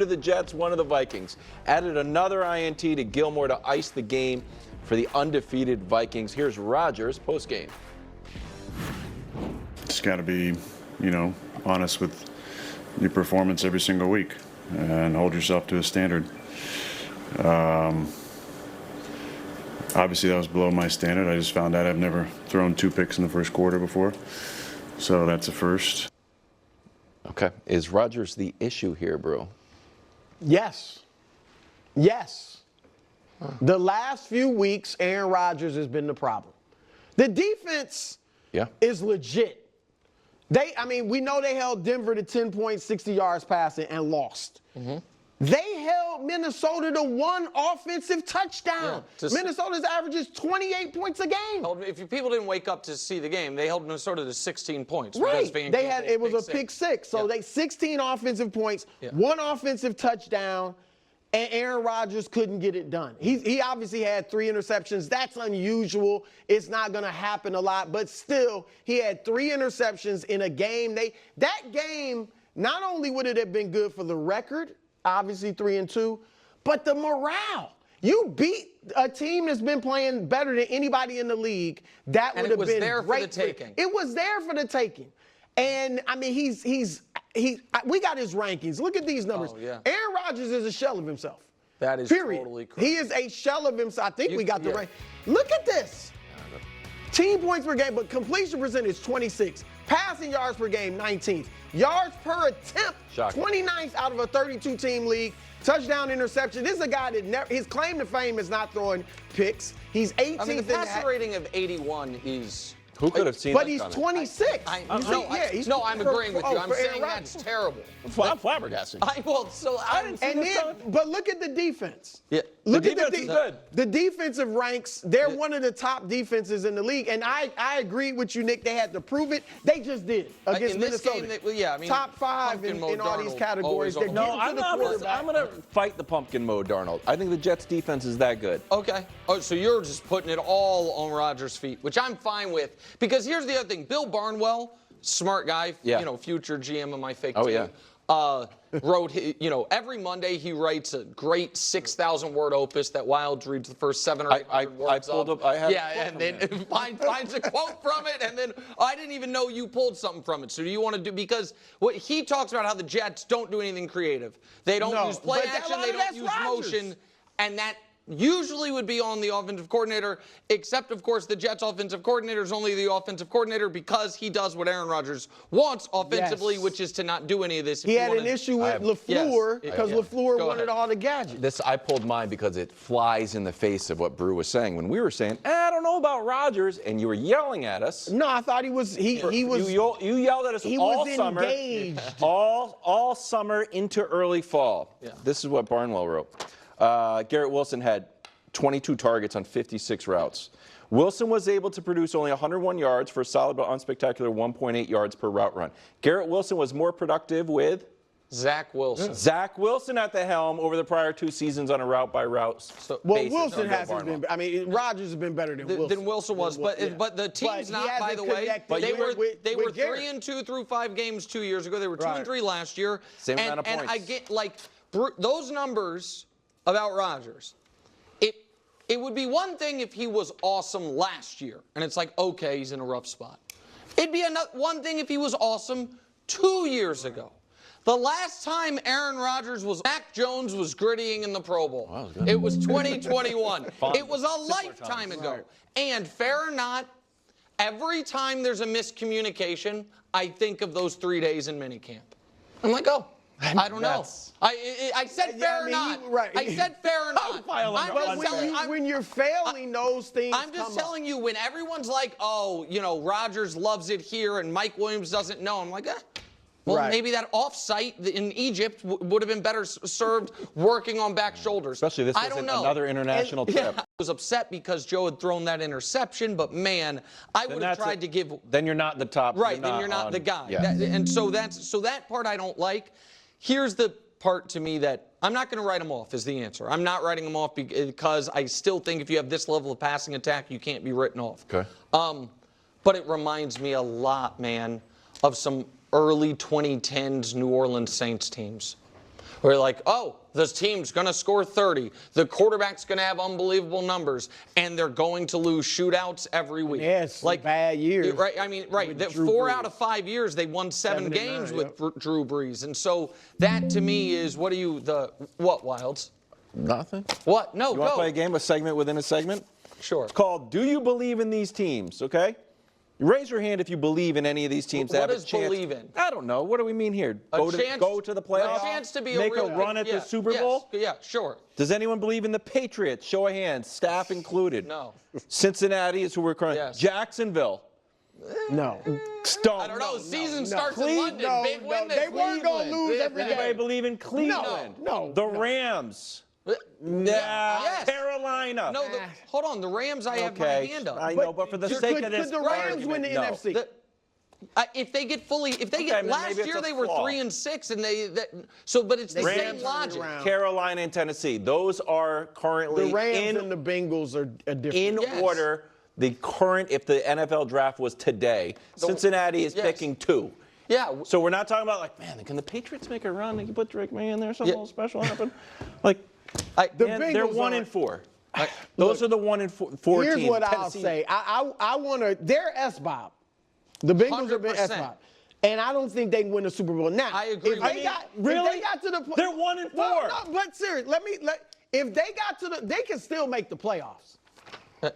to the Jets, one of the Vikings. Added another INT to Gilmore to ice the game for the undefeated Vikings. Here's Rodgers postgame. Just got to be, honest with your performance every single week and hold yourself to a standard. Obviously, that was below my standard. I just found out I've never thrown 2 picks in the first quarter before. So that's a first. Okay. Is Rodgers the issue here, bro? Yes. Yes. The last few weeks, Aaron Rodgers has been the problem. The defense is legit. We know they held Denver to 10 points, 60 yards passing, and lost. Mm-hmm. They held Minnesota to 1 offensive touchdown. Yeah, Minnesota's average is 28 points a game. If people didn't wake up to see the game, they held Minnesota to 16 points. Right. It was a pick six. So they 16 offensive points, 1 offensive touchdown, and Aaron Rodgers couldn't get it done. He obviously had 3 interceptions. That's unusual. It's not going to happen a lot. But still, he had 3 interceptions in a game. That game, not only would it have been good for the record, obviously 3-2, but the morale. You beat a team that's been playing better than anybody in the league. That would have been great. It was there for the taking. It was there for the taking. And we got his rankings. Look at these numbers. Oh, yeah. Aaron Rodgers is a shell of himself. That is period. Totally correct. He is a shell of himself. I think we got the rank. Look at this. Team points per game, but completion percentage 26. Passing yards per game 19th. Yards per attempt 29th out of a 32-team league. Touchdown interception. This is a guy that his claim to fame is not throwing picks. He's 18th. The passer rating of 81 is. Who could have seen that? But he's 26. I'm agreeing with you. I'm saying that's terrible. I'm flabbergasted. But look at the defense. Yeah, look the at defense is good. The defensive ranks. They're one of the top defenses in the league, and I agree with you, Nick. They had to prove it. They just did against Minnesota. Top 5 in all these categories. I'm going to fight the pumpkin mode, Darnold. I think the Jets defense is that good. Okay. Oh, so you're just putting it all on Rodgers' feet, which I'm fine with. Because here's the other thing. Bill Barnwell, smart guy, future GM of my fake team. Wrote, every Monday he writes a great 6,000-word opus that Wilds reads the first 7 or 8 words of. And then finds a quote from it, and then I didn't even know you pulled something from it. So do you want to do, because what he talks about how the Jets don't do anything creative. They don't use play action, they don't use motion, and that usually would be on the offensive coordinator, except, of course, the Jets' offensive coordinator is only the offensive coordinator because he does what Aaron Rodgers wants offensively, which is to not do any of this. He had an issue with LaFleur because LaFleur wanted all the gadgets. I pulled mine because it flies in the face of what Brew was saying. When we were saying, I don't know about Rodgers, and you were yelling at us. No, I thought he was. You yelled at us all summer. Engaged. All summer into early fall. Yeah. This is what Barnwell wrote. Garrett Wilson had 22 targets on 56 routes. Wilson was able to produce only 101 yards for a solid but unspectacular 1.8 yards per route run. Garrett Wilson was more productive with Zach Wilson. Zach Wilson at the helm over the prior 2 seasons on a route-by-route basis. Wilson hasn't been. Rodgers has been better than Wilson. Than Wilson was, but the team's not, by the way. They were 3-2 through 5 games 2 years ago. They were 2-3 last year. Same amount of points. And I get, those numbers about Rodgers, it would be one thing if he was awesome last year, and it's like, okay, he's in a rough spot. It'd be one thing if he was awesome 2 years ago. The last time Aaron Rodgers Mac Jones was grittying in the Pro Bowl. It was 2021. It was a lifetime ago. Right. And fair or not, every time there's a miscommunication, I think of those 3 days in minicamp. I'm like, oh. I don't know. I said fair or not. I said fair or not. When you're failing, those things I'm just telling you, when everyone's like, oh, Rodgers loves it here and Mike Williams doesn't know. I'm like, maybe that off-site in Egypt would have been better served working on back shoulders. Especially this isn't another international trip. I was upset because Joe had thrown that interception, but man, I would have tried to give. Then you're not the top. Right, then you're not the guy. Yeah. And so that part I don't like. Here's the part to me that I'm not going to write him off is the answer. I'm not writing him off because I still think if you have this level of passing attack, you can't be written off. Okay. But it reminds me a lot, man, of some early 2010s New Orleans Saints teams We're like, oh, this team's going to score 30. The quarterback's going to have unbelievable numbers, and they're going to lose shootouts every week. Yes, like bad years. Right. I mean, right. With Four Brees. out of 5 years, they won 7 games 9, with Drew Brees, and so that to me is what Wilds? Nothing. What? No, You want go. to play a game, a segment within a segment? Sure. It's called Do You Believe in These Teams? Okay? Raise your hand if you believe in any of these teams. What that have does a chance. believe in? I don't know. What do we mean here? Go to the playoffs? A chance to be Make a real run at the Super Bowl? Yeah, sure. Does anyone believe in the Patriots? Show of hands, staff included. No. Cincinnati is who we're currently. Yes. Jacksonville. No. Stone. I don't know. The season starts in Cleveland, London. Big win. they weren't going to lose every Anybody game. believe in Cleveland? No. The Rams. Yes. Carolina. No, hold on. The Rams, I have my hand up. I know, but for the sake of this could the Rams win the argument, no. NFC? If they get then last maybe it's year a they were flaw. 3-6, but it's the Rams, same logic. Carolina and Tennessee. Those are currently The Rams and the Bengals are different. in Yes. order. The current, if the NFL draft was today, Cincinnati is picking 2. Yeah. So we're not talking about like, man, can the Patriots make a run? They can put Drake May in there, something little special happen. Like, they're 1 and 4. Those are the 1 and 4 Here's teams. what I'll Tennessee. say. I want to. They're S-Bob. The Bengals have been 100%. S-Bob. And I don't think they can win the Super Bowl. Now, I agree if with they you. got, Really? If they got to the point, They're 1 and 4. No, but seriously, if they got to the, they can still make the playoffs.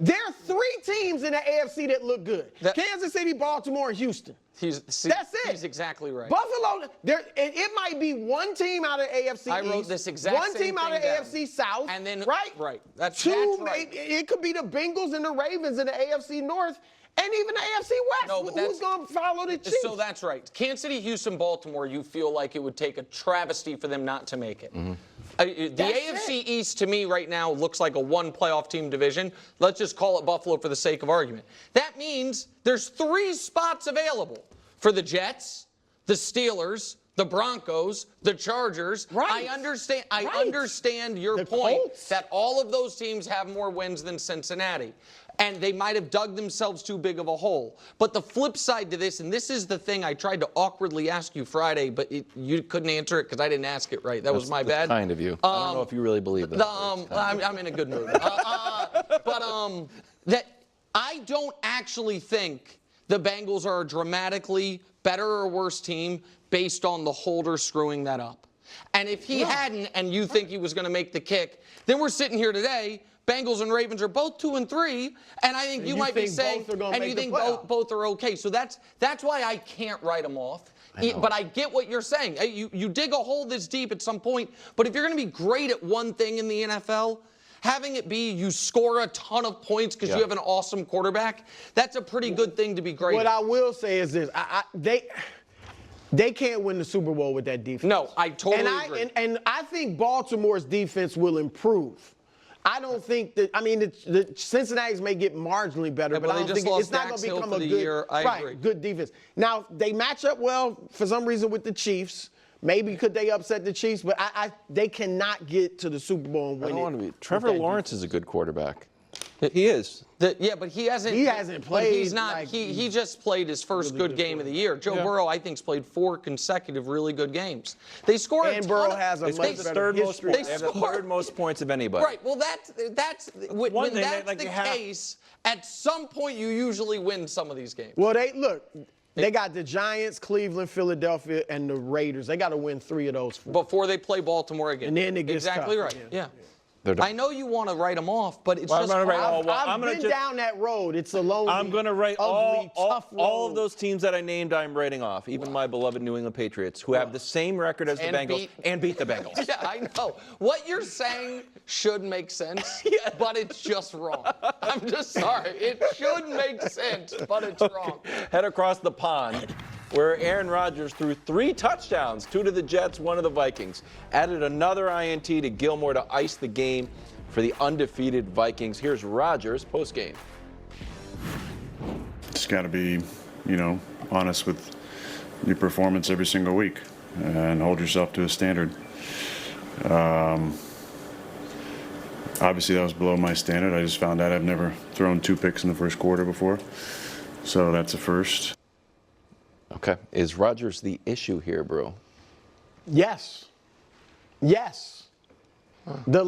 There are 3 teams in the AFC that look good: Kansas City, Baltimore, and Houston. That's it. He's exactly right. Buffalo, it might be one team out of AFC I wrote East, this exact one same team out of thing down. AFC South, And then- right? right. That's 2. right. It could be the Bengals and the Ravens in the AFC North, and even the AFC West. No, but Who's going to follow the Chiefs? So that's right. Kansas City, Houston, Baltimore, you feel like it would take a travesty for them not to make it. The AFC East, to me, right now, looks like a 1 playoff team division. Let's just call it Buffalo for the sake of argument. That means there's 3 spots available for the Jets, the Steelers, the Broncos, the Chargers. Right. I understand your The point Colts. that all of those teams have more wins than Cincinnati. And they might have dug themselves too big of a hole. But the flip side to this, and this is the thing I tried to awkwardly ask you Friday, but you couldn't answer it because I didn't ask it right. That was my bad. Kind of you. I don't know if you really believe that. I'm in a good mood. That I don't actually think the Bengals are a dramatically better or worse team based on the holder screwing that up. And if he hadn't, and you think he was going to make the kick, then we're sitting here today. Bengals and Ravens are both 2 and 3, and I think you might be saying, and you think both are okay. So that's why I can't write them off. But I get what you're saying. You dig a hole this deep at some point, but if you're going to be great at one thing in the NFL, having it be you score a ton of points because you have an awesome quarterback, that's a pretty good thing to be great What at. I will say is this: they can't win the Super Bowl with that defense. No, I totally agree. And I think Baltimore's defense will improve. I don't think that. I mean, the Cincinnati's may get marginally better, but I don't think it's not going to become a good, good defense. Now they match up well for some reason with the Chiefs. Maybe could they upset the Chiefs? But they cannot get to the Super Bowl and win I don't it. want to be. Trevor Lawrence is a good quarterback. He is. But he hasn't. He hasn't played. But he's not. Like, he just played his first good game of the year. Joe Burrow, I think, has played 4 consecutive really good games. They score a ton. Burrow has a much better history. They have the 3rd most points of anybody. Right. Well, that's when that's the case. At some point, you usually win some of these games. Well, they got the Giants, Cleveland, Philadelphia, and the Raiders. They got to win 3 of those 4 before they play Baltimore again. And then it gets exactly tough. right. Yeah. Yeah. I know you want to write them off, but it's just I've been down that road. It's a lonely, I'm going to write ugly, tough road. all of those teams that I named. I'm writing off. Even my beloved New England Patriots, who have the same record as the Bengals and beat the Bengals. Yeah, I know. What you're saying should make sense, but it's just wrong. I'm just sorry. It should make sense, but it's wrong. Head across the pond, where Aaron Rodgers threw 3 touchdowns, 2 to the Jets, 1 to the Vikings. Added another INT to Gilmore to ice the game for the undefeated Vikings. Here's Rodgers postgame. Just got to be, honest with your performance every single week and hold yourself to a standard. Obviously, that was below my standard. I just found out I've never thrown 2 picks in the first quarter before. So that's a first. Okay. Is Rodgers the issue here, bro? Yes. Yes. The